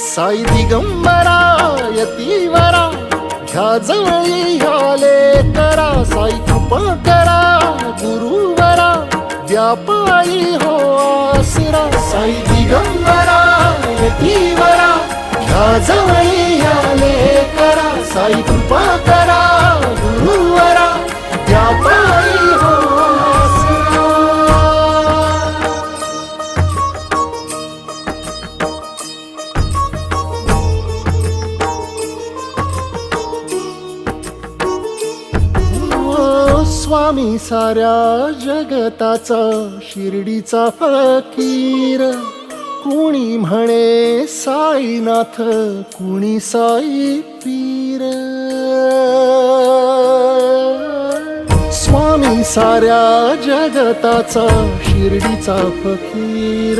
साई दिगंबरा यतीवरा ह्या जवळी ह्याले करा साई कृपा करा गुरुवरा व्यापारी हो आसरा साई दिगंबरा यतीवरा ह्या जवळी ह्याले करा साई कृपा करा गुरुवरा व्यापारी हो आसरा. स्वामी साऱ्या जगताचा शिर्डीचा फकीर कुणी म्हणे साईनाथ कुणी साई पीर. स्वामी साऱ्या जगताचा शिर्डीचा फकीर